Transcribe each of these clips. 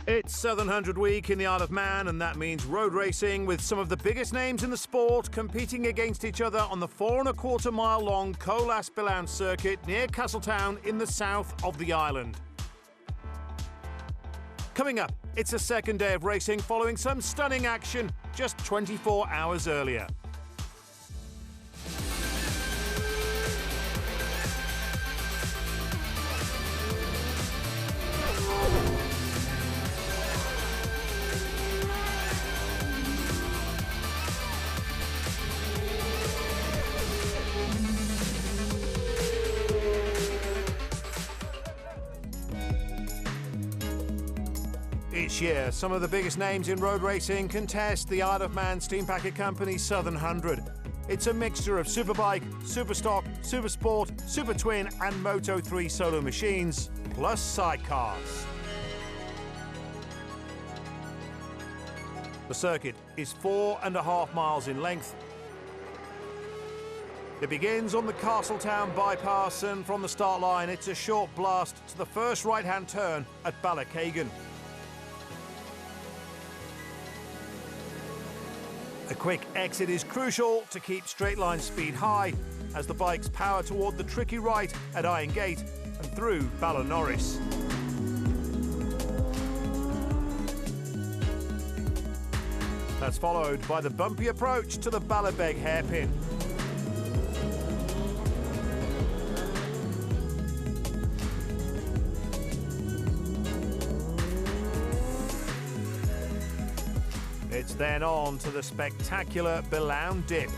It's Southern 100 Week in the Isle of Man, and that means road racing with some of the biggest names in the sport competing against each other on the 4.25 mile long Colas Billown circuit near Castletown in the south of the island. Coming up, it's a second day of racing following some stunning action just 24 hours earlier. Each year, some of the biggest names in road racing contest the Isle of Man Steam Packet Company's Southern 100. It's a mixture of superbike, superstock, supersport, super twin and Moto3 solo machines, plus sidecars. The circuit is 4.5 miles in length. It begins on the Castletown bypass, and from the start line it's a short blast to the first right-hand turn at Ballown. A quick exit is crucial to keep straight line speed high as the bikes power toward the tricky right at Iron Gate and through Ballown. That's followed by the bumpy approach to the Ballown hairpin. It's then on to the spectacular Billown dip.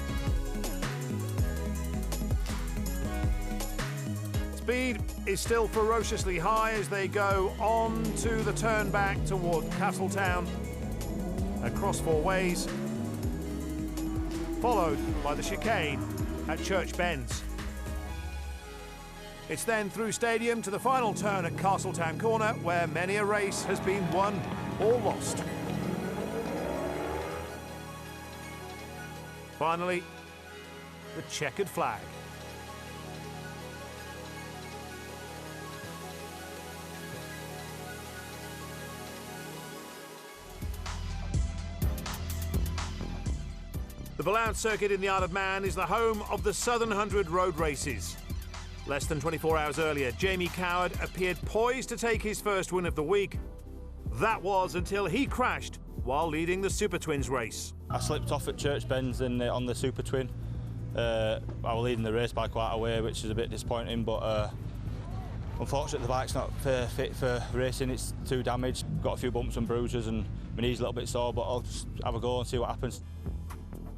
Speed is still ferociously high as they go on to the turn back toward Castletown, across four ways, followed by the chicane at Church Bends. It's then through Stadium to the final turn at Castletown Corner, where many a race has been won or lost. Finally, the checkered flag. The Billown circuit in the Isle of Man is the home of the Southern 100 road races. Less than 24 hours earlier, Jamie Coward appeared poised to take his first win of the week. That was until he crashed while leading the Super Twins race. I slipped off at Church Bends on the Super Twin. I was leading the race by quite a way, which is a bit disappointing, but unfortunately the bike's not fit for racing. It's too damaged, got a few bumps and bruises and my knee's a little bit sore, but I'll just have a go and see what happens.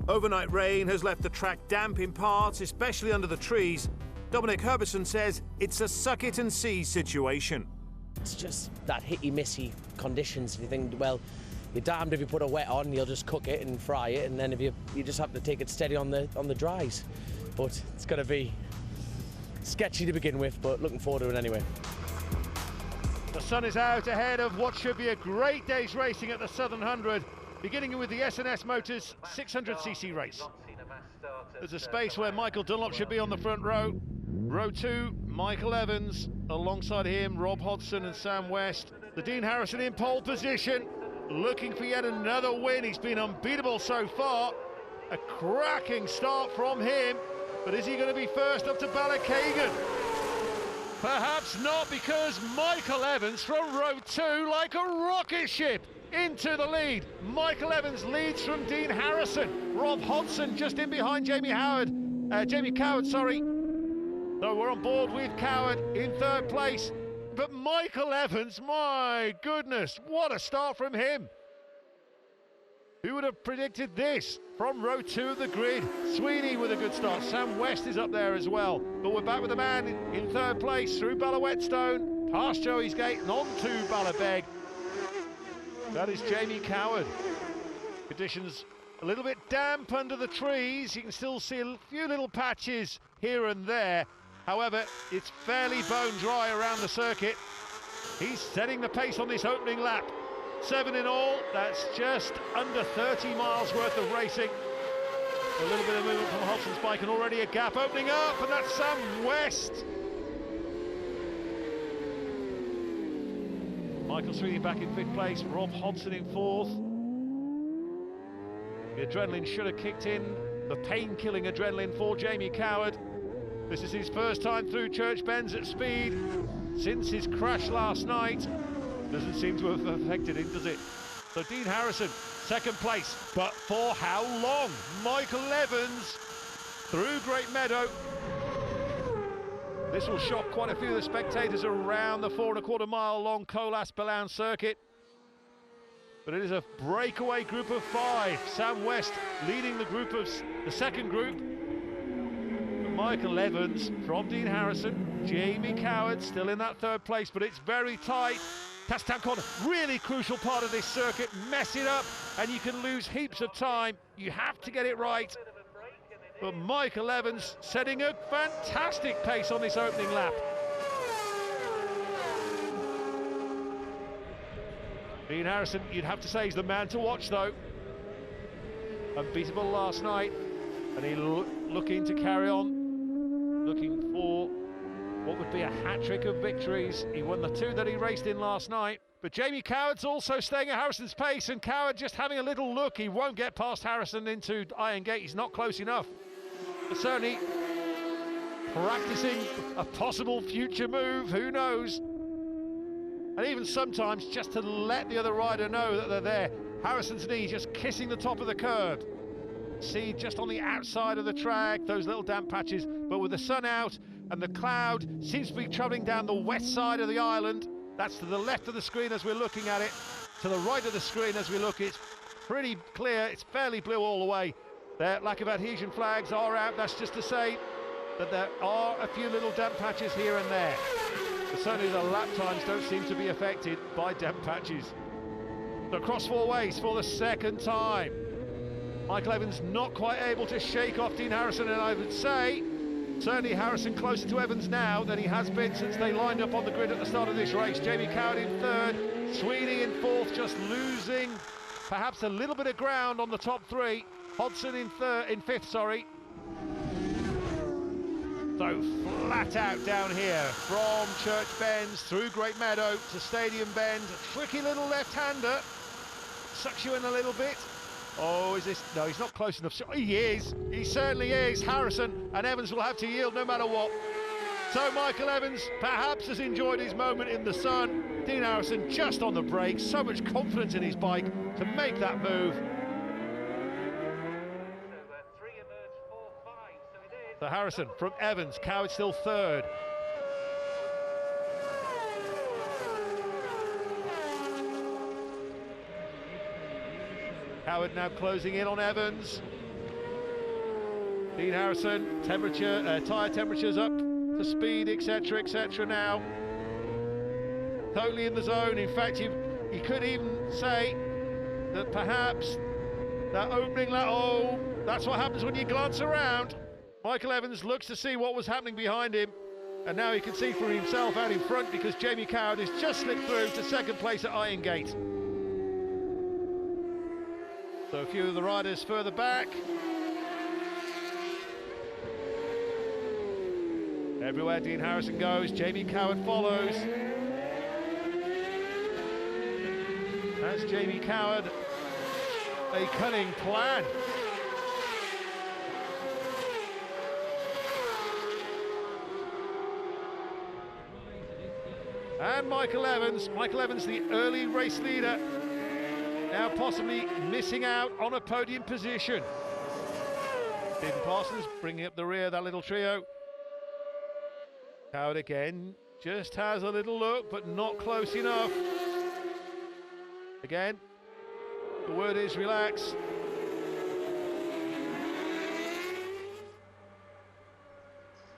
Overnight rain has left the track damp in parts, especially under the trees. Dominic Herbison says it's a suck-it-and-see situation. It's just that hitty-missy conditions. You think, well, you're damned if you put a wet on, you'll just cook it and fry it, and then if you just have to take it steady on the dries. But it's going to be sketchy to begin with, but looking forward to it anyway. The sun is out ahead of what should be a great day's racing at the Southern 100, beginning with the S&S Motors 600cc race. There's a space where Michael Dunlop should be on the front row. Row 2, Michael Evans, alongside him Rob Hodgson and Sam West. The Dean Harrison in pole position, looking for yet another win. He's been unbeatable so far. A cracking start from him, but is he going to be first up to Ballown? Perhaps not, because Michael Evans from row 2, like a rocket ship, into the lead. Michael Evans leads from Dean Harrison. Rob Hodgson just in behind Jamie Coward, sorry. So we're on board with Coward in third place. But Michael Evans, my goodness, what a start from him. Who would have predicted this? From row 2 of the grid, Sweeney with a good start. Sam West is up there as well. But we're back with the man in third place through Ballawetstone, past Joey's Gate and on to Ballabeg. That is Jamie Coward. Conditions a little bit damp under the trees. You can still see a few little patches here and there. However, it's fairly bone dry around the circuit. He's setting the pace on this opening lap. 7 in all, that's just under 30 miles worth of racing. A little bit of movement from Hodgson's bike and already a gap opening up, and that's Sam West. Michael Sweeney back in 5th place, Rob Hodson in 4th. The adrenaline should have kicked in, the pain-killing adrenaline for Jamie Coward. This is his first time through Church Bends at speed since his crash last night. Doesn't seem to have affected him, does it? So Dean Harrison, 2nd place, but for how long? Michael Evans through Great Meadow. This will shock quite a few of the spectators around the 4¼ mile long Colas Billown circuit. But it is a breakaway group of 5. Sam West leading the group of the 2nd group. Michael Evans from Dean Harrison, Jamie Coward still in that 3rd place, but it's very tight. Touchdown corner, really crucial part of this circuit. Mess it up and you can lose heaps of time. You have to get it right. But Michael Evans setting a fantastic pace on this opening lap. Dean Harrison, you'd have to say, is the man to watch though. Unbeatable last night, and he looking to carry on, looking for what would be a hat-trick of victories. He won the 2 that he raced in last night. But Jamie Coward's also staying at Harrison's pace, and Coward just having a little look. He won't get past Harrison into Iron Gate. He's not close enough. But certainly practicing a possible future move, who knows? And even sometimes just to let the other rider know that they're there. Harrison's knee just kissing the top of the curb. See just on the outside of the track, those little damp patches, but with the sun out and the cloud seems to be travelling down the west side of the island. That's to the left of the screen as we're looking at it. To the right of the screen as we look, it's pretty clear, it's fairly blue all the way. Their lack of adhesion flags are out. That's just to say that there are a few little damp patches here and there. But certainly the lap times don't seem to be affected by damp patches. So across 4 ways for the 2nd time. Michael Evans not quite able to shake off Dean Harrison, and I would say certainly Harrison closer to Evans now than he has been since they lined up on the grid at the start of this race. Jamie Coward in 3rd, Sweeney in 4th, just losing perhaps a little bit of ground on the top 3. Hodson in 5th, sorry. So flat out down here from Church Bends through Great Meadow to Stadium Bend. A tricky little left-hander, sucks you in a little bit. Oh, is this? No, he's not close enough. He is. He certainly is. Harrison and Evans will have to yield no matter what. So Michael Evans perhaps has enjoyed his moment in the sun. Dean Harrison just on the brakes. So much confidence in his bike to make that move. So Harrison from Evans, Coward still 3rd. Coward now closing in on Evans. Dean Harrison, tyre temperatures up to speed, etc. now. Totally in the zone. In fact, you could even say that perhaps that opening lap, oh, that's what happens when you glance around. Michael Evans looks to see what was happening behind him, and now he can see for himself out in front because Jamie Coward has just slipped through to 2nd place at Iron Gate. So a few of the riders further back. Everywhere Dean Harrison goes, Jamie Coward follows. Has Jamie Coward a cunning plan? And Michael Evans, the early race leader, now possibly missing out on a podium position. Stephen Parsons bringing up the rear of that little trio. Coward again, just has a little look, but not close enough. Again, the word is relax.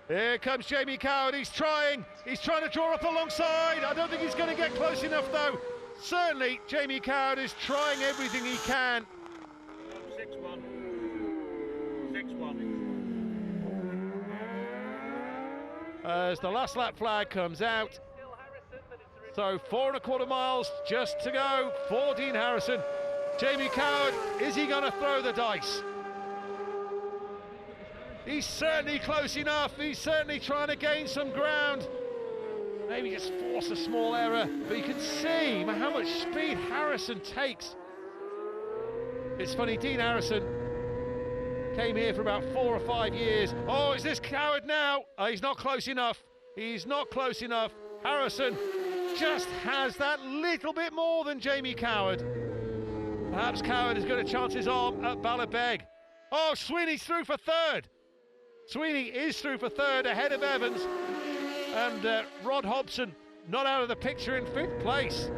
Here comes Jamie Coward, he's trying to draw up alongside. I don't think he's going to get close enough though. Certainly Jamie Coward is trying everything he can. 6-1. As the last lap flag comes out. So 4¼ miles just to go for Dean Harrison. Jamie Coward, is he going to throw the dice? He's certainly close enough. He's certainly trying to gain some ground. maybe just force a small error, but you can see how much speed Harrison takes. It's funny, Dean Harrison came here for about 4 or 5 years. Oh, is this Coward now? He's not close enough. He's not close enough. Harrison just has that little bit more than Jamie Coward. Perhaps Coward is going to chance his arm at Ballabeg. Oh, Sweeney's through for third. Sweeney is through for third ahead of Evans. And Rod Hobson not out of the picture in 5th place.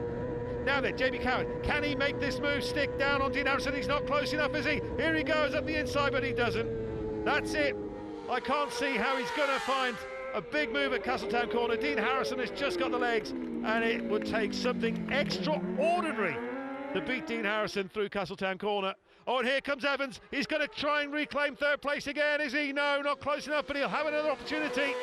Now then, Jamie Coward, can he make this move stick down on Dean Harrison? He's not close enough, is he? Here he goes up the inside, but he doesn't. That's it. I can't see how he's going to find a big move at Castletown Corner. Dean Harrison has just got the legs, and it would take something extraordinary to beat Dean Harrison through Castletown Corner. Oh, and here comes Evans. He's going to try and reclaim 3rd place again, is he? No, not close enough, but he'll have another opportunity.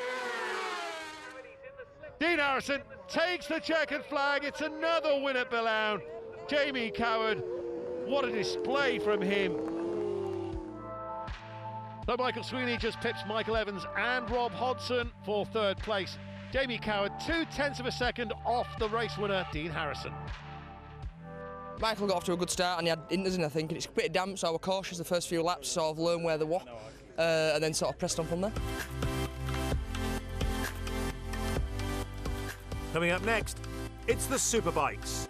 Dean Harrison takes the checkered flag. It's another win at Billown. Jamie Coward, what a display from him. So Michael Sweeney just pips Michael Evans and Rob Hodson for 3rd place. Jamie Coward 0.2 of a second off the race winner, Dean Harrison. Michael got off to a good start and he had inters in, I think, and it's a bit damp, so I was cautious the first few laps, sort of learn where they were, and then sort of pressed on from there. Coming up next, it's the Superbikes.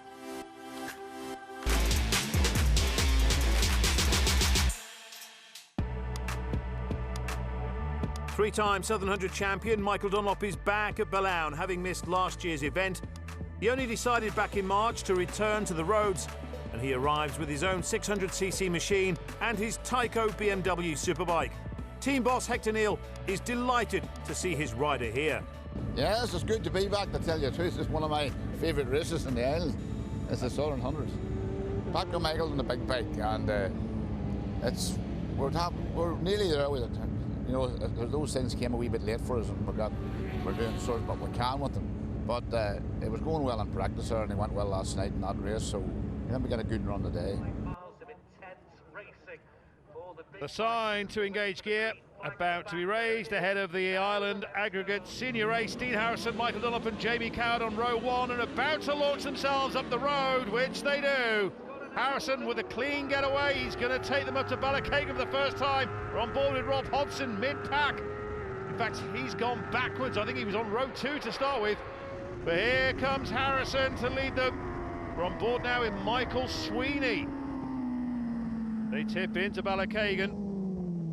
Three-time Southern 100 champion Michael Dunlop is back at Billown, having missed last year's event. He only decided back in March to return to the roads, and he arrives with his own 600cc machine and his Tyco BMW Superbike. Team boss Hector Neal is delighted to see his rider here. Yes, it's good to be back, to tell you the truth. It's one of my favourite races in the island. It's the Southern 100. Back to Michael in the big bike, and we're nearly there with it. You know, those things came a wee bit late for us, and we're doing sort of what we can with them. But it was going well in practice there, and it went well last night in that race, so we got a good run today. The sign to engage gear about to be raised ahead of the Island Aggregate Senior Race. Dean Harrison, Michael Dunlop and Jamie Coward on row 1 and about to launch themselves up the road, which they do. Harrison with a clean getaway. He's going to take them up to Ballachagan for the first time. We're on board with Rob Hodson mid-pack. In fact, he's gone backwards. I think he was on row 2 to start with. But here comes Harrison to lead them. We're on board now with Michael Sweeney. They tip into Ballachagan.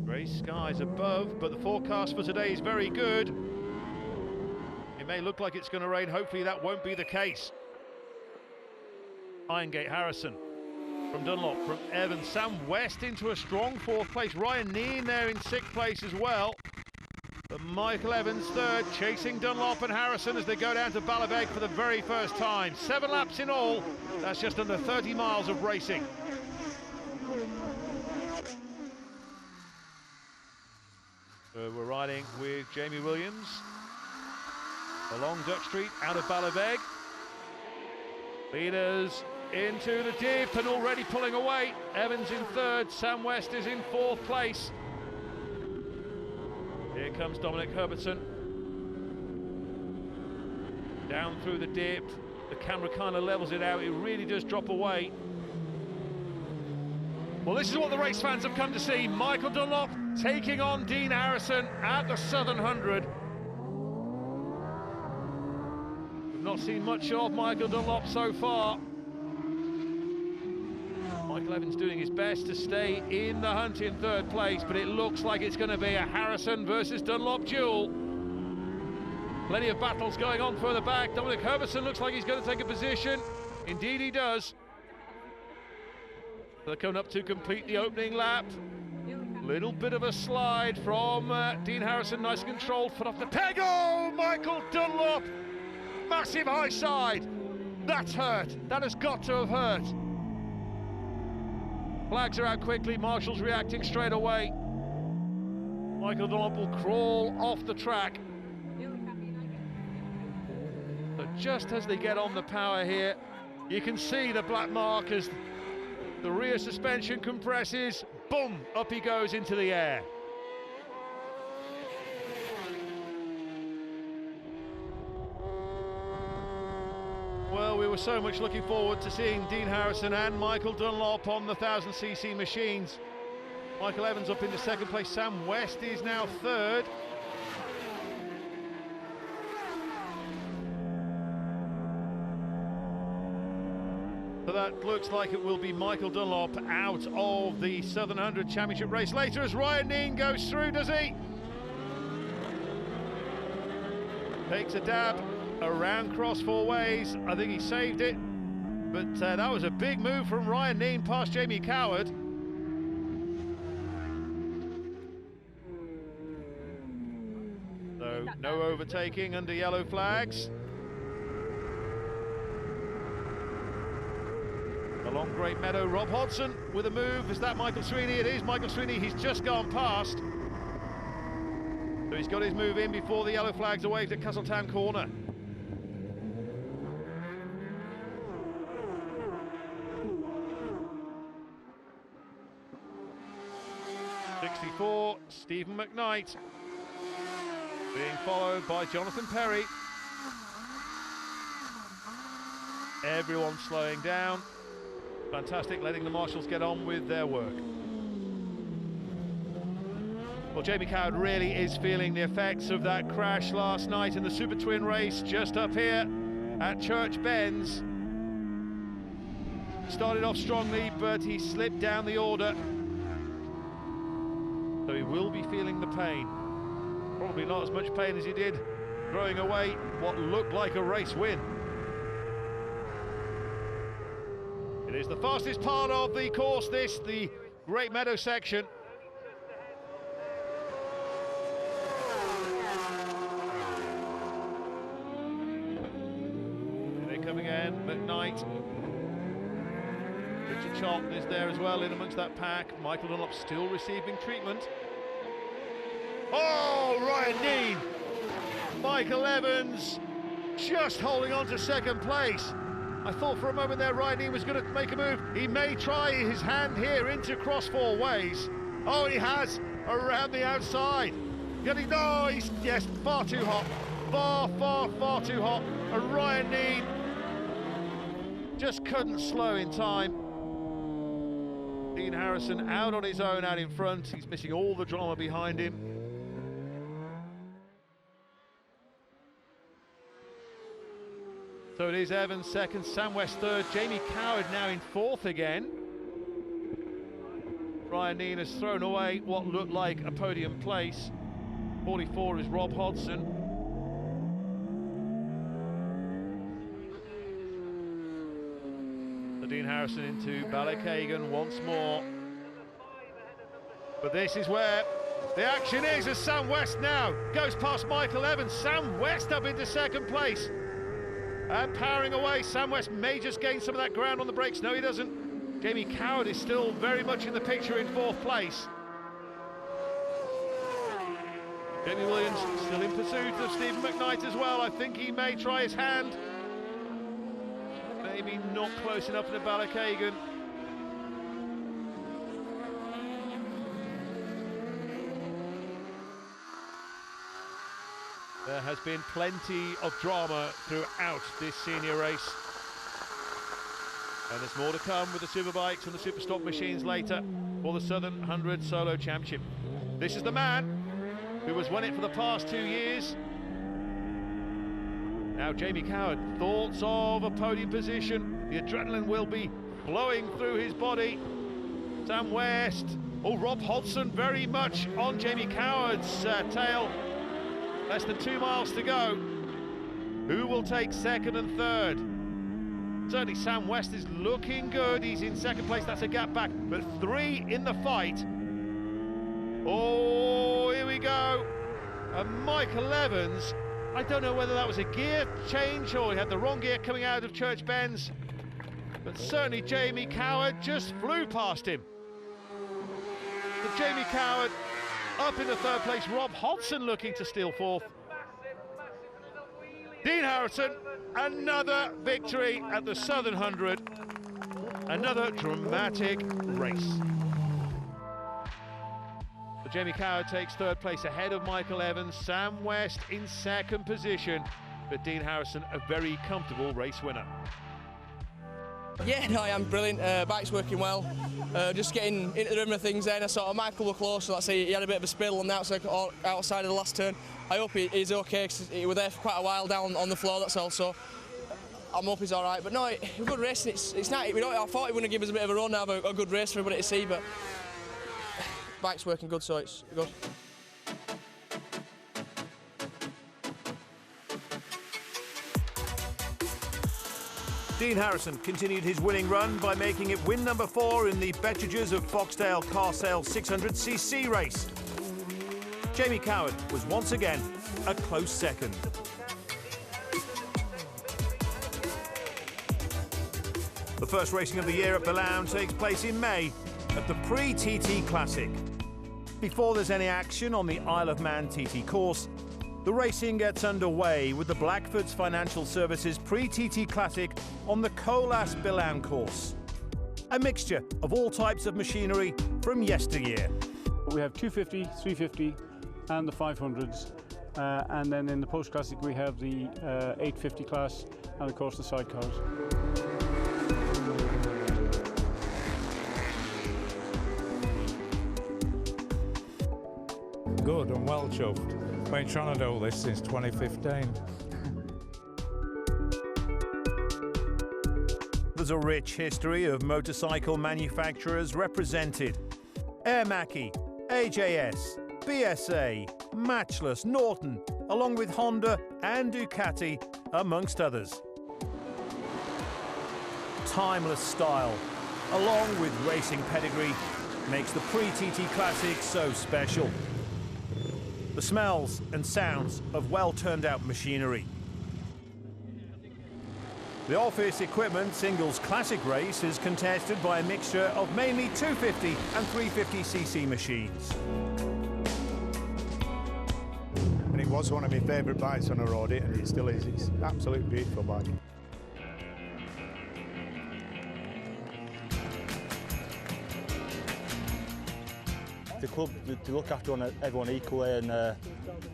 Grey skies above, but the forecast for today is very good. It may look like it's going to rain. Hopefully that won't be the case. Irongate Harrison from Dunlop, from Evans. Sam West into a strong 4th place. Ryan Neen there in 6th place as well. But Michael Evans 3rd, chasing Dunlop and Harrison as they go down to Ballabeg for the very first time. 7 laps in all. That's just under 30 miles of racing. We're riding with Jamie Williams along Duck Street out of Ballabeg. Leaders into the dip and already pulling away. Evans in 3rd, Sam West is in 4th place. Here comes Dominic Herbertson. Down through the dip. The camera kind of levels it out. It really does drop away. Well, this is what the race fans have come to see. Michael Dunlop taking on Dean Harrison at the Southern 100. We've not seen much of Michael Dunlop so far. Michael Evans doing his best to stay in the hunt in 3rd place, but it looks like it's going to be a Harrison versus Dunlop duel. Plenty of battles going on further back. Dominic Herbertson looks like he's going to take a position. Indeed he does. They're coming up to complete the opening lap. Little bit of a slide from Dean Harrison, nice and controlled, foot off the peg. Oh, Michael Dunlop, massive high side. That's hurt, that has got to have hurt. Flags are out quickly, Marshall's reacting straight away. Michael Dunlop will crawl off the track. But just as they get on the power here, you can see the black mark as the rear suspension compresses, boom, up he goes into the air. Well, we were so much looking forward to seeing Dean Harrison and Michael Dunlop on the 1000cc machines. Michael Evans up into second place. Sam West is now third. So that looks like it will be Michael Dunlop out of the Southern 100 Championship race later as Ryan Neen goes through, does he? Takes a dab around cross four ways. I think he saved it, but that was a big move from Ryan Neen past Jamie Coward. So no overtaking under yellow flags. Along Great Meadow, Rob Hodson with a move. Is that Michael Sweeney? It is Michael Sweeney. He's just gone past. So he's got his move in before the yellow flags are waved at Castletown corner. '64, Stephen McKnight, being followed by Jonathan Perry. Everyone slowing down. Fantastic, letting the marshals get on with their work. Well, Jamie Coward really is feeling the effects of that crash last night in the Super Twin race just up here at Church Bends. Started off strongly, but he slipped down the order. So he will be feeling the pain. Probably not as much pain as he did throwing away what looked like a race win. It is the fastest part of the course, the Great Meadow section. Here they come again, McKnight. Richard Chop is there as well in amongst that pack. Michael Dunlop still receiving treatment. Oh, Ryan Neen! Michael Evans just holding on to second place. I thought for a moment there Ryan Neen was going to make a move. He may try his hand here into cross four ways. Oh, he has, around the outside. Getting, no, he's, yes, far too hot. Far too hot. And Ryan Neen just couldn't slow in time. Dean Harrison out on his own, out in front. He's missing all the drama behind him. So it is Evans second, Sam West third, Jamie Coward now in fourth again. Ryan Neen has thrown away what looked like a podium place. 44 is Rob Hodson. So Dean Harrison into Ballycagan once more. But this is where the action is as Sam West now goes past Michael Evans. Sam West up into second place. And powering away, Sam West may just gain some of that ground on the brakes. No, he doesn't. Jamie Coward is still very much in the picture in fourth place. Jamie Williams still in pursuit of Stephen McKnight as well. I think he may try his hand. Maybe not close enough to Ballycagan. There has been plenty of drama throughout this senior race. And there's more to come with the Superbikes and the Super Stock machines later for the Southern 100 Solo Championship. This is the man who has won it for the past 2 years. Now Jamie Coward, thoughts of a podium position. The adrenaline will be flowing through his body. Sam West, oh, Rob Hodson very much on Jamie Coward's tail. Less than 2 miles to go. Who will take second and third? Certainly Sam West is looking good. He's in second place, that's a gap back. But 3 in the fight. Oh, here we go. And Michael Evans, I don't know whether that was a gear change or he had the wrong gear coming out of Church Bends. But certainly Jamie Coward just flew past him. So Jamie Coward up in the third place, Rob Hodson looking to steal fourth. Dean Harrison, another victory at the Southern 100. Another dramatic race. So Jamie Coward takes third place ahead of Michael Evans. Sam West in second position. but Dean Harrison a very comfortable race winner. Yeah, no, I am brilliant. Bike's working well. Just getting into the rhythm of things then. I saw Michael were close, so let's say he had a bit of a spill on the outside of the last turn. I hope he's okay, because he was there for quite a while down on the floor, that's all. So I hope he's all right. But no, it was good racing. It's not. I thought he wouldn't give us a bit of a run, have a good race for everybody to see, but bike's working good, so it's good. Dean Harrison continued his winning run by making it win number 4 in the Betridges of Foxdale Car Sale 600cc race. Jamie Coward was once again a close second. The first racing of the year at Billown takes place in May at the Pre-TT Classic. Before there's any action on the Isle of Man TT course, the racing gets underway with the Blackford's Financial Services Pre-TT Classic on the Colas Billown course. A mixture of all types of machinery from yesteryear. We have 250, 350 and the 500s. And then in the post-classic we have the 850 class and of course the sidecars. Good and well chuffed. Been trying to do this since 2015. There's a rich history of motorcycle manufacturers represented. Air Mackie, AJS, BSA, Matchless, Norton, along with Honda and Ducati, amongst others. Timeless style, along with racing pedigree, makes the Pre-TT Classic so special. The smells and sounds of well-turned-out machinery. The office equipment singles classic race is contested by a mixture of mainly 250 and 350cc machines. And it was one of my favourite bikes when I rode it, and it still is. It's an absolutely beautiful bike. The club to look after everyone equally, and the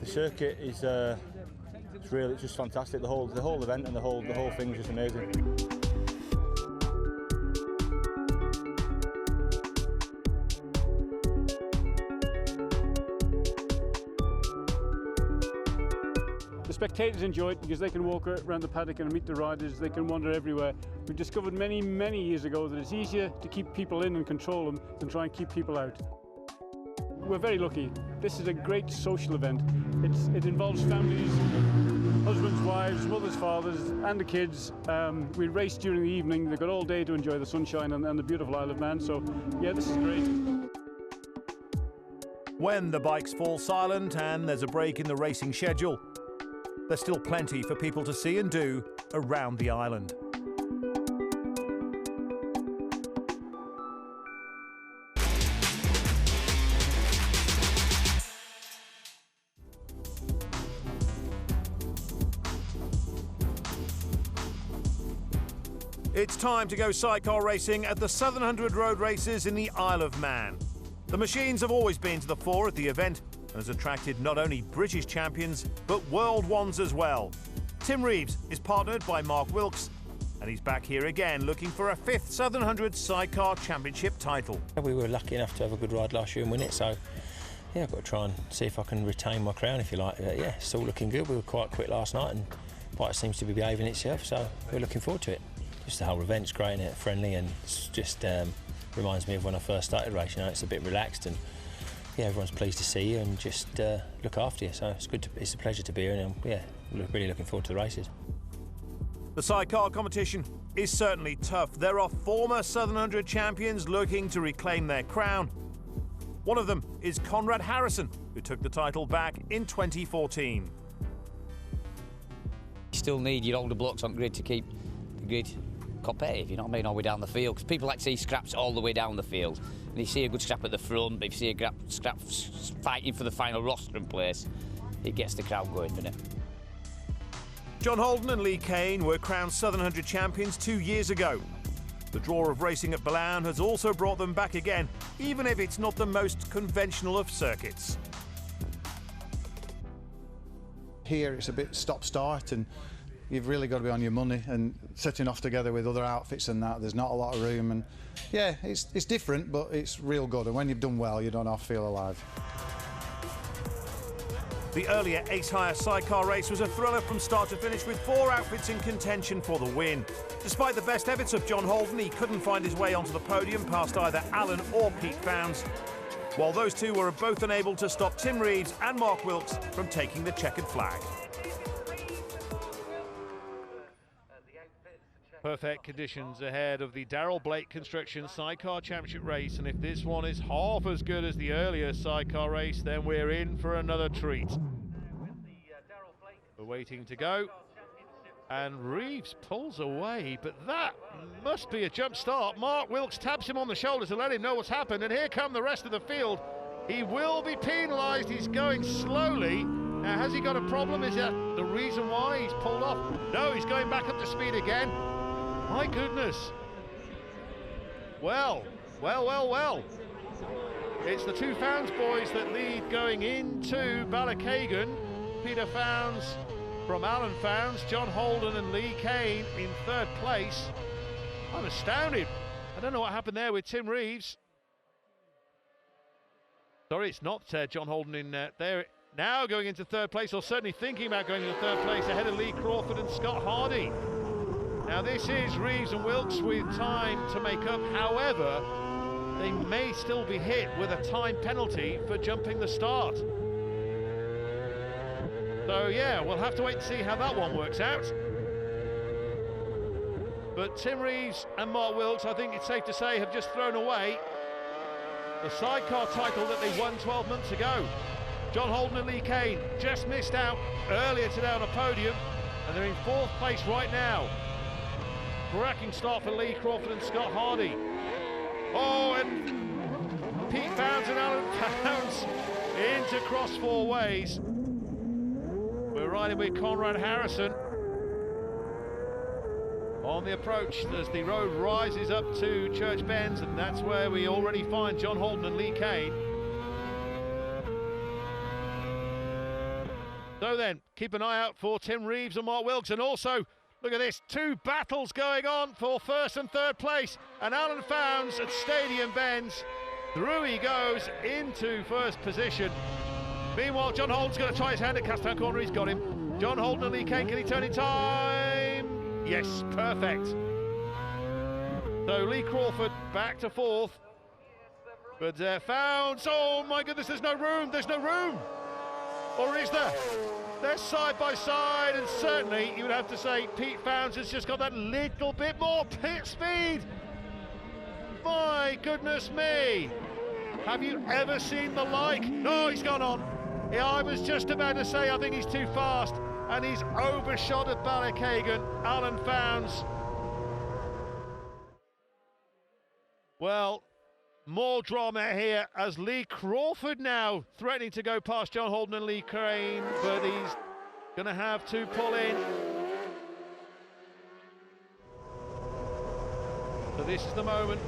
circuit is it's just fantastic. The whole event and the whole thing is just amazing. The spectators enjoy it because they can walk around the paddock and meet the riders. They can wander everywhere. We discovered many years ago that it's easier to keep people in and control them than try and keep people out. We're very lucky. This is a great social event. It involves families, husbands, wives, mothers, fathers, and the kids. We race during the evening. They've got all day to enjoy the sunshine and the beautiful Isle of Man. So, yeah, this is great. When the bikes fall silent and there's a break in the racing schedule, there's still plenty for people to see and do around the island. It's time to go sidecar racing at the Southern 100 road races in the Isle of Man. The machines have always been to the fore at the event and has attracted not only British champions, but world ones as well. Tim Reeves is partnered by Mark Wilkes, and he's back here again looking for a 5th Southern 100 sidecar championship title. We were lucky enough to have a good ride last year and win it, so yeah, I've got to try and see if I can retain my crown, if you like. Yeah, it's all looking good. We were quite quick last night and bike seems to be behaving itself, so we're looking forward to it. Just the whole event's great, isn't it? Friendly, and it's just reminds me of when I first started racing. It's a bit relaxed, and yeah, everyone's pleased to see you and just look after you. So it's good. It's a pleasure to be here, and yeah, really looking forward to the races. The sidecar competition is certainly tough. There are former Southern 100 champions looking to reclaim their crown. One of them is Conrad Harrison, who took the title back in 2014. You still need your older blocks on grid to keep the grid competitive, you know what I mean, all the way down the field, because people like to see scraps all the way down the field, and you see a good scrap at the front, but if you see a scrap fighting for the final rostrum place, it gets the crowd going, doesn't it? John Holden and Lee Kane were crowned Southern 100 champions 2 years ago. The draw of racing at Billown has also brought them back again, even if it's not the most conventional of circuits. Here it's a bit stop-start, and you've really got to be on your money, and setting off together with other outfits and that, there's not a lot of room, and yeah, it's different, but it's real good, and when you've done well, you don't half feel alive. The earlier Ace Hire sidecar race was a thriller from start to finish, with 4 outfits in contention for the win. Despite the best efforts of John Holden, he couldn't find his way onto the podium past either Alan or Pete Founds, while those two were both unable to stop Tim Reeves and Mark Wilkes from taking the checkered flag. Perfect conditions ahead of the Darrell Blake Construction Sidecar Championship race, and if this one is half as good as the earlier sidecar race, then we're in for another treat. We're waiting to go, and Reeves pulls away, but that must be a jump start. Mark Wilkes taps him on the shoulder to let him know what's happened, and here come the rest of the field. He will be penalised. He's going slowly. Now, has he got a problem? Is that the reason why he's pulled off? No, he's going back up to speed again. My goodness. Well. It's the 2 Founds boys that lead going into Ballocagan. Peter Founds from Alan Founds, John Holden and Lee Kane in 3rd place. I'm astounded. I don't know what happened there with Tim Reeves. Sorry, it's not John Holden in there. Now going into 3rd place, or certainly thinking about going into 3rd place, ahead of Lee Crawford and Scott Hardy. Now this is Reeves and Wilkes with time to make up. However, they may still be hit with a time penalty for jumping the start. So yeah, we'll have to wait and see how that one works out. But Tim Reeves and Mark Wilkes, I think it's safe to say, have just thrown away the sidecar title that they won 12 months ago. John Holden and Lee Kane just missed out earlier today on a podium, and they're in 4th place right now. Cracking start for Lee Crawford and Scott Hardy. Oh, and Pete Founds and Alan Founds into cross 4 ways. We're riding with Conrad Harrison on the approach as the road rises up to Church Bends, and that's where we already find John Holden and Lee Kane. So then, keep an eye out for Tim Reeves and Mark Wilkes, and also look at this, 2 battles going on for 1st and 3rd place, and Alan Founds at Stadium Bends. Through he goes into 1st position. Meanwhile, John Holden's going to try his hand at Castown Corner. He's got him. John Holden and Lee Kane, can he turn in time? Yes, perfect. So Lee Crawford back to 4th. But Founds, oh my goodness, there's no room. Or is there? They're side by side, and certainly you would have to say Pete Founds has just got that little bit more pit speed. My goodness me. Have you ever seen the like? No, he's gone on. Yeah, I was just about to say I think he's too fast, and he's overshot at Ballocagan, Alan Founds. Well, more drama here as Lee Crawford now threatening to go past John Holden and Lee Kane, but he's going to have to pull in. So this is the moment.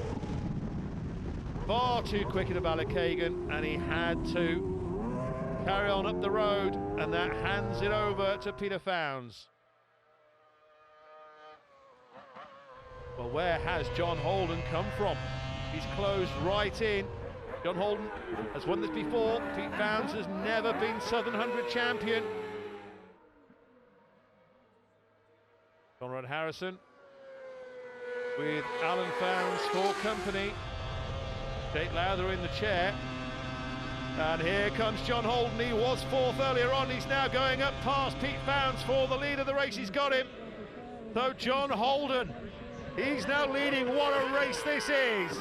Far too quick at Ballocagan, and he had to carry on up the road, and that hands it over to Peter Founds. Well, where has John Holden come from? He's closed right in. John Holden has won this before. Pete Founds has never been Southern 100 champion. Conrad Harrison with Alan Founds for company. Jake Lowther in the chair. And here comes John Holden. He was 4th earlier on. He's now going up past Pete Founds for the lead of the race. He's got him. So John Holden, he's now leading. What a race this is.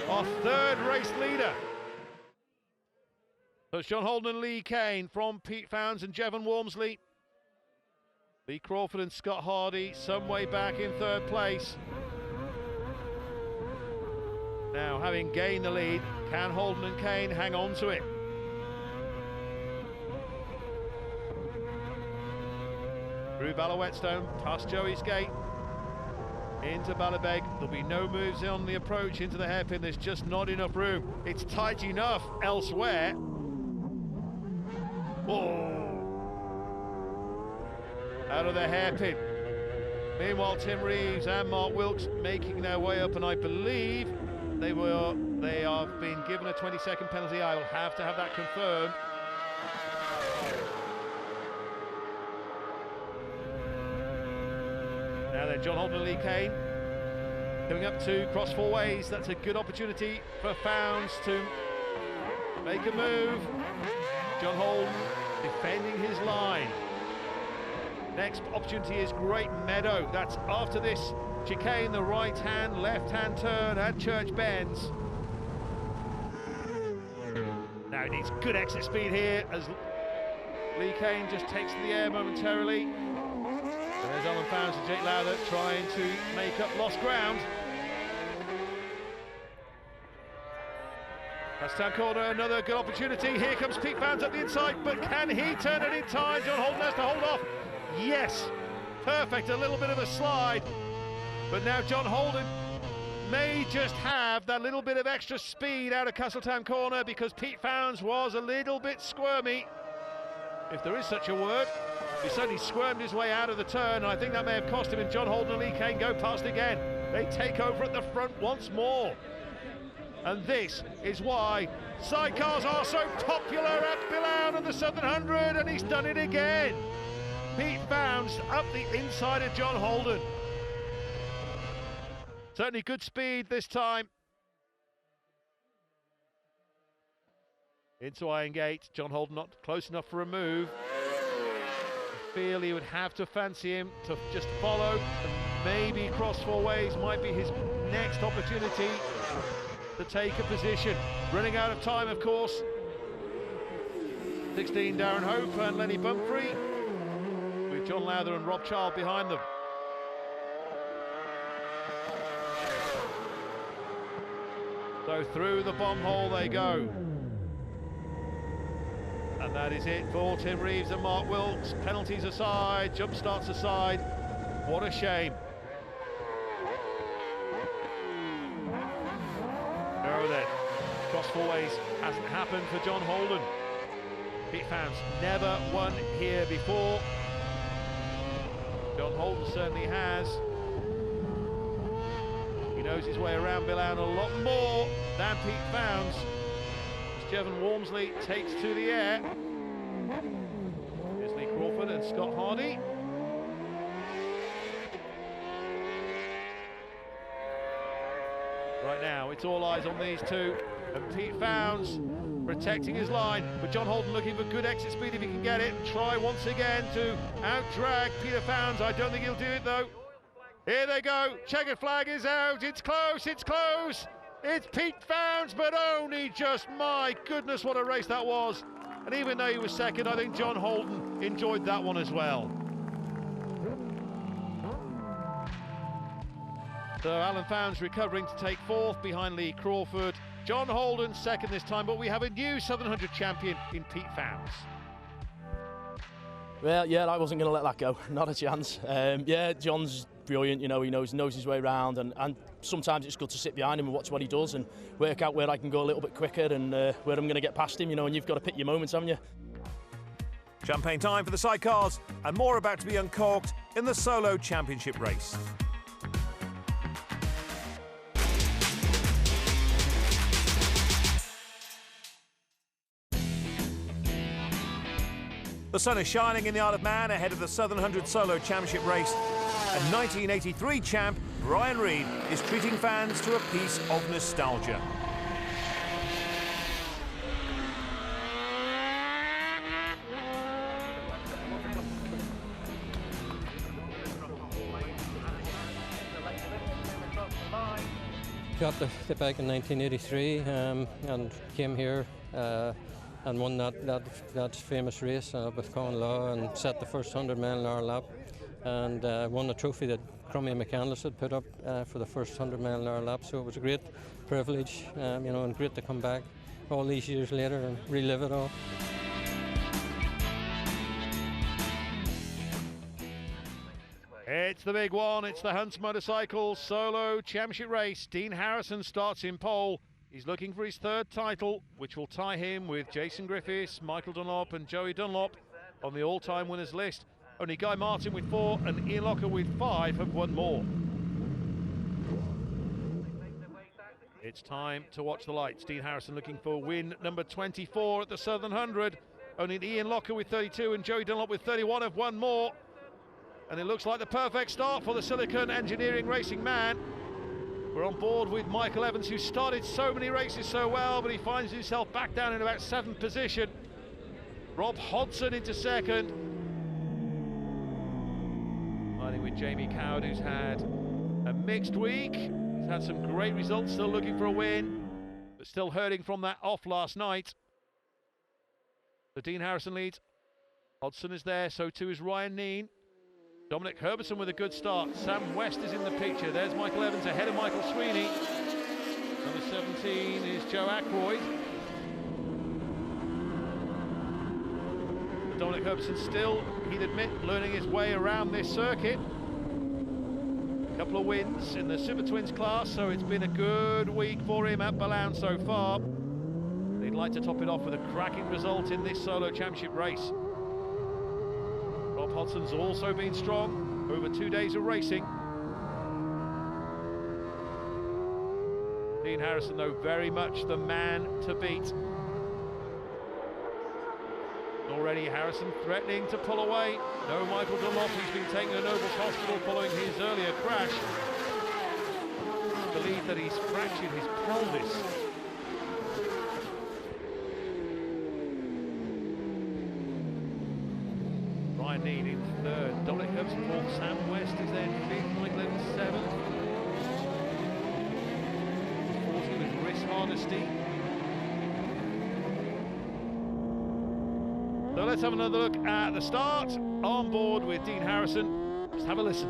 Our 3rd race leader. So it's John Holden and Lee Kane from Pete Founds and Jevon Walmsley. Lee Crawford and Scott Hardy some way back in 3rd place. Now, having gained the lead, can Holden and Kane hang on to it? Through Ballowetstone, past Joey's Gate, into Ballabeg. There'll be no moves on the approach into the hairpin. There's just not enough room. It's tight enough elsewhere. Oh! out of their hairpin. Meanwhile, Tim Reeves and Mark Wilkes making their way up, and I believe they have been given a 20-second penalty. I will have to have that confirmed. Now then, John Holden and Lee Kane coming up to cross four ways. That's a good opportunity for Founds to make a move. John Holden defending his line. Next opportunity is Great Meadow. That's after this chicane, the right-hand, left-hand turn at Church Bends. Now he needs good exit speed here as Lee Kane just takes to the air momentarily. And there's Alan Founds and Jake Lowther trying to make up lost ground. Crosstown corner, another good opportunity. Here comes Pete Founds up the inside, but can he turn it in time? John Holden has to hold off. Yes, perfect, a little bit of a slide. But now John Holden may just have that little bit of extra speed out of Castletown corner because Pete Founds was a little bit squirmy, if there is such a word. He certainly squirmed his way out of the turn, and I think that may have cost him, and John Holden and Lee Kane go past again. They take over at the front once more. And this is why sidecars are so popular at Billown and the Southern 100, and he's done it again. Pete Founds up the inside of John Holden. Certainly good speed this time. Into Iron Gate, John Holden not close enough for a move. I feel he would have to fancy him to just follow, and maybe cross four ways might be his next opportunity to take a position. Running out of time, of course. 16 Darren Hope and Lenny Pumphrey, with John Lowther and Rob Child behind them. So through the bomb hole they go. And that is it for Tim Reeves and Mark Wilkes. Penalties aside, jump starts aside. What a shame. No then, cross four ways hasn't happened for John Holden. Pete Founds never won here before. John Holden certainly has. He knows his way around Billown a lot more than Pete Founds. As Jevon Walmsley takes to the air. Here's Lee Crawford and Scott Hardy. Right now, it's all eyes on these two, and Pete Founds protecting his line, but John Holden looking for good exit speed if he can get it, and try once again to out-drag Peter Founds. I don't think he'll do it though. Here they go, checkered flag is out, it's close, it's close. It's Pete Founds, but only just, my goodness, what a race that was. And even though he was second, I think John Holden enjoyed that one as well. So Alan Founds recovering to take fourth behind Lee Crawford. John Holden second this time, but we have a new Southern 100 champion in Pete Founds. Well, yeah, I wasn't going to let that go, not a chance. Yeah, John's brilliant, you know, he knows his way around, and sometimes it's good to sit behind him and watch what he does and work out where I can go a little bit quicker and where I'm going to get past him, you know, and you've got to pick your moments, haven't you? Champagne time for the sidecars, and more about to be uncorked in the solo championship race. The sun is shining in the Isle of Man ahead of the Southern 100 Solo Championship race. And 1983 champ Brian Reid is treating fans to a piece of nostalgia. Got the bike in 1983 and came here and won that famous race with Colin Law and set the first 100 mile an hour lap, and won a trophy that Crummy McCandless had put up for the first 100 mile an hour lap. So it was a great privilege, you know, and great to come back all these years later and relive it all. It's the big one, it's the Hunts Motorcycles Solo Championship race. Dean Harrison starts in pole. He's looking for his third title, which will tie him with Jason Griffiths, Michael Dunlop and Joey Dunlop on the all-time winners list. Only Guy Martin with 4 and Ian Locker with 5 have won more. It's time to watch the lights. Dean Harrison looking for win number 24 at the Southern 100. Only Ian Locker with 32 and Joey Dunlop with 31 have won more. And it looks like the perfect start for the Silicon Engineering Racing man. We're on board with Michael Evans, who started so many races so well, but he finds himself back down in about 7th position. Rob Hodson into 2nd. Riding with Jamie Coward, who's had a mixed week. He's had some great results, still looking for a win, but still hurting from that off last night. So Dean Harrison leads. Hodson is there, so too is Ryan Neen. Dominic Herbertson with a good start. Sam West is in the picture. There's Michael Evans ahead of Michael Sweeney. Number 17 is Joe Ackroyd. Dominic Herbertson still, he'd admit, learning his way around this circuit. A couple of wins in the Super Twins class, so it's been a good week for him at Billown so far. He'd like to top it off with a cracking result in this solo championship race. Rob Hodson's also been strong over 2 days of racing. Dean Harrison, though, very much the man to beat. Already Harrison threatening to pull away. No Michael Dunlop, he's been taken to Nobles Hospital following his earlier crash. It's believed that he's fractured his pelvis. Ryan Neen in 3rd. Dominic Herbertson 4th. Sam West is then 5th. Michael Evans 7th. 40 with Rhys Hardesty. So let's have another look at the start. On board with Dean Harrison. Just have a listen.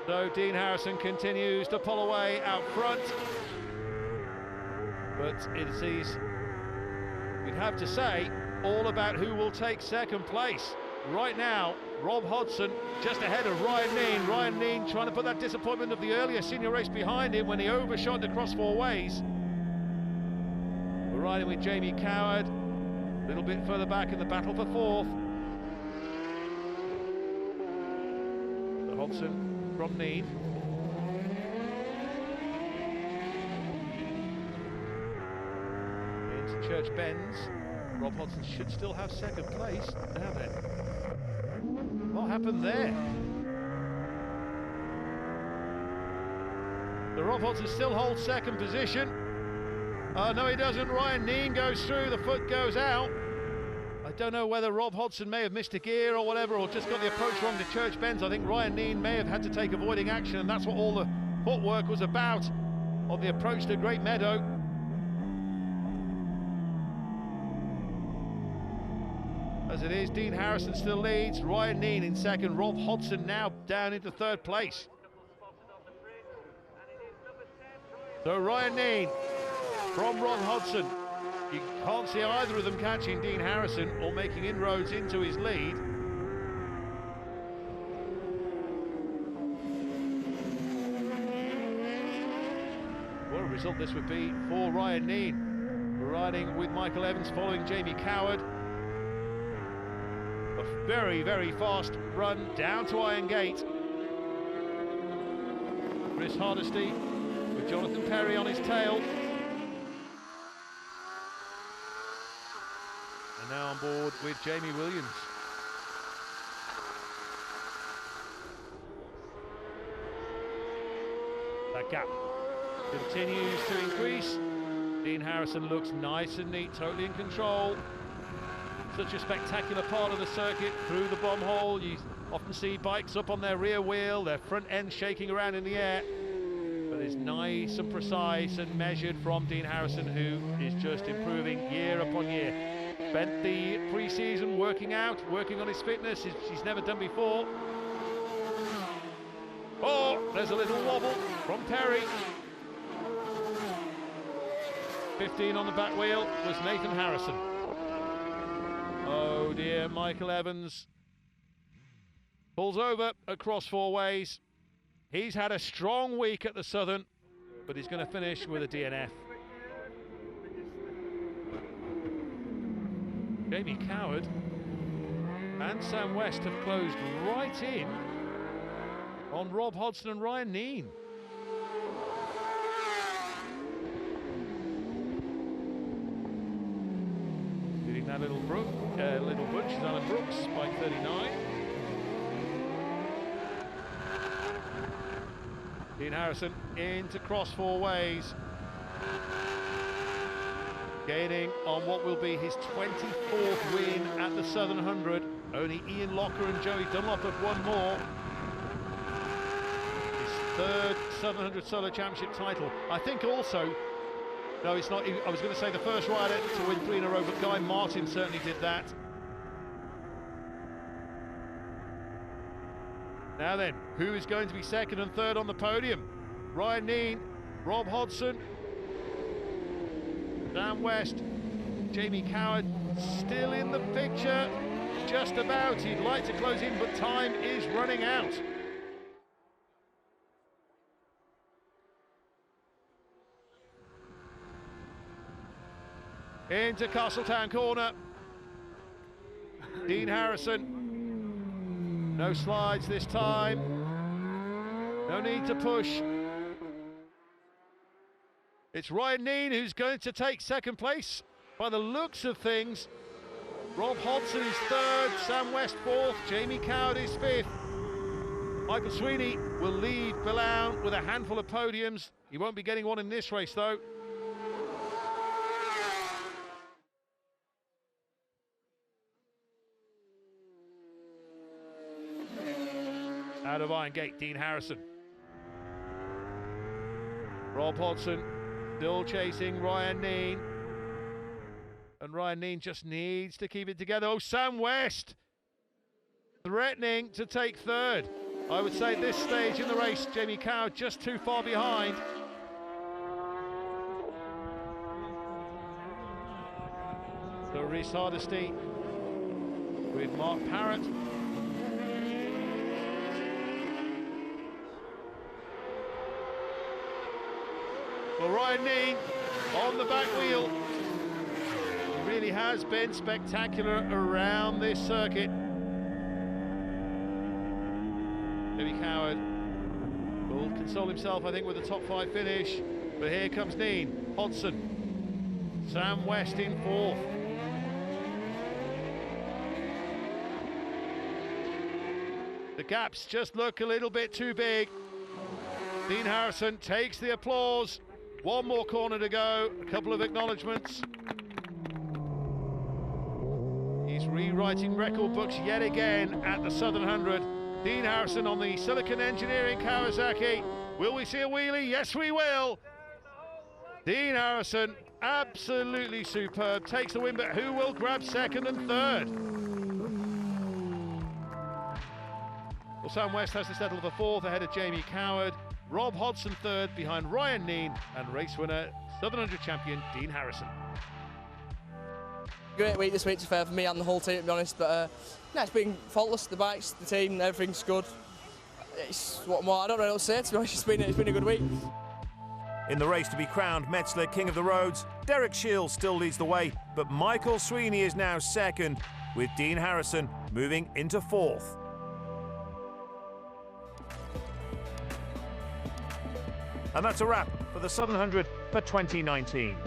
So Dean Harrison continues to pull away out front. But it is, we'd have to say, all about who will take 2nd place. Right now, Rob Hodson just ahead of Ryan Neen. Ryan Neen trying to put that disappointment of the earlier senior race behind him when he overshot across 4 ways. We're riding with Jamie Coward, a little bit further back in the battle for 4th. The Hodson from Neen. Into Church Bends. Rob Hodson should still have 2nd place. Now then, what happened there? The Rob Hodson still holds 2nd position. No, he doesn't. Ryan Neen goes through, the foot goes out. I don't know whether Rob Hodson may have missed a gear or whatever, or just got the approach wrong to Church Bends. I think Ryan Neen may have had to take avoiding action, and that's what all the footwork was about on the approach to Great Meadow. As it is, Dean Harrison still leads, Ryan Neen in 2nd, Rob Hodson now down into 3rd place. So Ryan Neen from Rob Hodson. You can't see either of them catching Dean Harrison or making inroads into his lead. What a result this would be for Ryan Neen. We're riding with Michael Evans following Jamie Coward. A very, very fast run down to Iron Gate. Rhys Hardesty with Jonathan Perry on his tail. And now on board with Jamie Williams. That gap continues to increase. Dean Harrison looks nice and neat, totally in control. Such a spectacular part of the circuit, through the bomb hole. You often see bikes up on their rear wheel, their front end shaking around in the air. But it's nice and precise and measured from Dean Harrison, who is just improving year upon year. Spent the pre-season working out, working on his fitness, he's never done before. Oh, there's a little wobble from Perry. 15 on the back wheel was Nathan Harrison. Oh dear, Michael Evans pulls over across 4 ways. He's had a strong week at the Southern, but he's going to finish with a DNF. Jamie Coward and Sam West have closed right in on Rob Hodson and Ryan Neen. Leading that little bunch is Alan Brooks, bike 39. Dean Harrison into cross four ways. Gaining on what will be his 24th win at the Southern 100. Only Ian Locker and Joey Dunlop have won more. His third Southern 100 Solo Championship title. I think also, no, it's not. I was going to say the first rider to win 3 in a row, but Guy Martin certainly did that. Now then, who is going to be second and third on the podium? Ryan Neen, Rob Hodson, Sam West, Jamie Coward still in the picture, just about. He'd like to close in, but time is running out. Into Castletown corner. Dean Harrison. No slides this time. No need to push. It's Ryan Neen who's going to take second place by the looks of things. Rob Hodson is third, Sam West fourth, Jamie Coward is fifth. Michael Sweeney will lead Billown with a handful of podiums. He won't be getting one in this race though. Out of Iron Gate, Dean Harrison. Rob Hodson still chasing Ryan Neen. And Ryan Neen just needs to keep it together. Oh, Sam West threatening to take third. I would say at this stage in the race, Jamie Coward just too far behind. So Rhys Hardesty with Mark Parrott. Well, Ryan Neen on the back wheel. He really has been spectacular around this circuit. Jamie Coward will console himself, I think, with a top 5 finish. But here comes Neen, Hodson, Sam West in fourth. The gaps just look a little bit too big. Dean Harrison takes the applause. One more corner to go, a couple of acknowledgements. He's rewriting record books yet again at the Southern 100. Dean Harrison on the Silicon Engineering Kawasaki. Will we see a wheelie? Yes, we will. Dean Harrison, absolutely superb. Takes the win, but who will grab second and third? Well, Sam West has to settle for fourth ahead of Jamie Coward. Rob Hodson third behind Ryan Neen, and race winner, Southern 100 champion, Dean Harrison. Great week this week, to fair for me and the whole team, to be honest. But no, it's been faultless. The bikes, the team, everything's good. It's what more I don't know what to say. To be honest, it's been a good week. In the race to be crowned Metzler King of the Roads, Derek Shields still leads the way, but Michael Sweeney is now second, with Dean Harrison moving into fourth. And that's a wrap for the Southern 100 for 2019.